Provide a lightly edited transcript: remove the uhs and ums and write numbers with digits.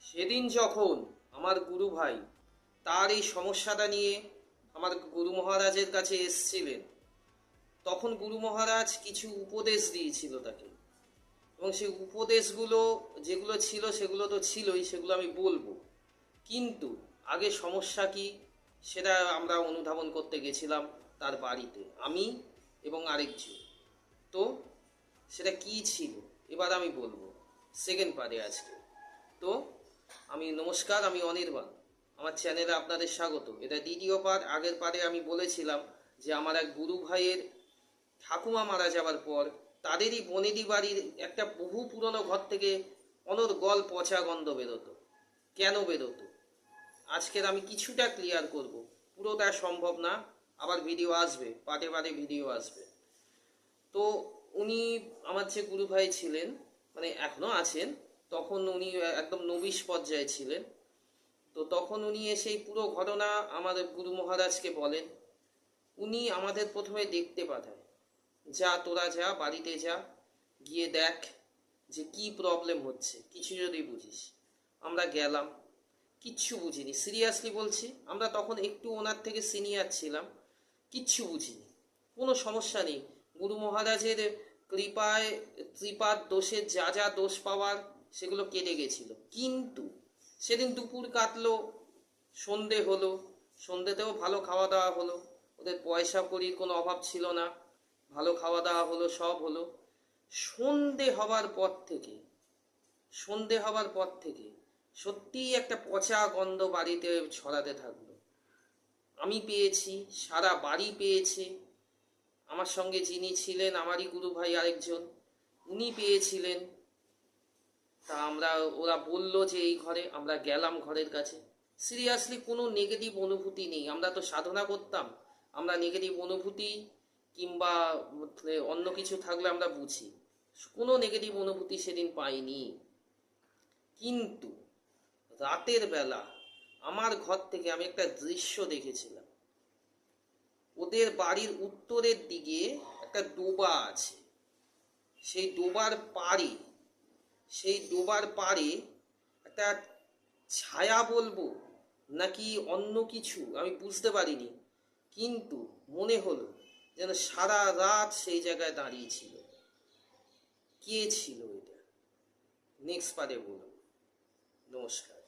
সেদিন যখন আমার গুরু ভাই তার এই সমস্যাটা নিয়ে আমার গুরু মহারাজের কাছে এসছিলেন, তখন গুরু মহারাজ কিছু উপদেশ দিয়েছিল তাকে। এবং সেই উপদেশগুলো যেগুলো ছিল সেগুলো তো ছিলই, সেগুলো আমি বলবো। কিন্তু আগে সমস্যা কি সেটা আমরা অনুধাবন করতে গেছিলাম তার বাড়িতে, আমি এবং আরেকজন। তো সেটা কি ছিল এবার আমি বলবো সেকেন্ড পার্টে আজকে। তো নমস্কার, আমি অনির্বাণ। আমার চ্যানেলে আপনাদের স্বাগত। এটা দ্বিতীয় পার্ট। আগের পার্টে আমি বলেছিলাম যে আমার এক গুরু ভাইয়ের ঠাকুমা মারা যাওয়ার পর তাদেরই বনেদি বাড়ির একটা বহু পুরনো ঘর থেকে অনর্গল পচা গন্ধ বেরোতো। কেন বেরোতো আজকের আমি কিছুটা ক্লিয়ার করব। পুরোটা সম্ভব না, আবার ভিডিও আসবে, পাটে পাটে ভিডিও আসবে। তো উনি আমার যে গুরু ভাই ছিলেন, মানে এখনো আছেন, তখন উনি একদম নবিশ পর্যায়ে ছিলেন। তো তখন উনি এসে পুরো ঘটনা আমাদের গুরু মহারাজকে বলেন। উনি আমাদের প্রথমে দেখতে পাঠায়, যা তোরা যা বাড়িতে যা, গিয়ে দেখ যে কি প্রবলেম হচ্ছে, কিছু যদি বুঝিস। আমরা গেলাম, কিচ্ছু বুঝিনি, সিরিয়াসলি বলছি। আমরা তখন একটু ওনার থেকে সিনিয়র ছিলাম, কিচ্ছু বুঝিনি। কোনো সমস্যা নেই, গুরু মহারাজের কৃপায়, কৃপার দোষে যা যা দোষ পাওয়ার সেগুলো কেটে গেছিল। কিন্তু সেদিন দুপুর কাটলো, সন্ধে হলো, সন্ধেতেও ভালো খাওয়া দাওয়া হলো। ওদের পয়সা কড়ির কোনো অভাব ছিল না, ভালো খাওয়া দাওয়া হলো, সব হলো। সন্ধে হবার পর থেকে সন্ধে হবার পর থেকে সত্যিই একটা পচা গন্ধ বাড়িতে ছড়াতে থাকলো। আমি পেয়েছি, সারা বাড়ি পেয়েছে। আমার সঙ্গে যিনি ছিলেন আমারই গুরু ভাই আরেকজন, উনি পেয়েছিলেন। তা ওরা বলল যে এই ঘরে, আমরা গেলাম ঘরের কাছে। সিরিয়াসলি কোনো নেগেটিভ অনুভূতি নেই। আমরা তো সাধনা করতাম, আমরা নেগেটিভ অনুভূতি কিংবা অন্য কিছু থাকলে আমরা বুঝি। কোনো নেগেটিভ অনুভূতি সেদিন পাইনি। কিন্তু রাতের বেলা আমার ঘর থেকে আমি একটা দৃশ্য দেখেছিলাম। ওদের বাড়ির উত্তরের দিকে একটা ডোবা আছে। সেই ডোবার পাড়ে সেই ডোবার পাড়ে একটা ছায়া বলবো নাকি অন্য কিছু আমি বুঝতে পারিনি, কিন্তু মনে হলো যেন সারা রাত সেই জায়গায় দাঁড়িয়ে ছিল। কে ছিল এটা? নেক্সট পার্টে বলুন। নমস্কার।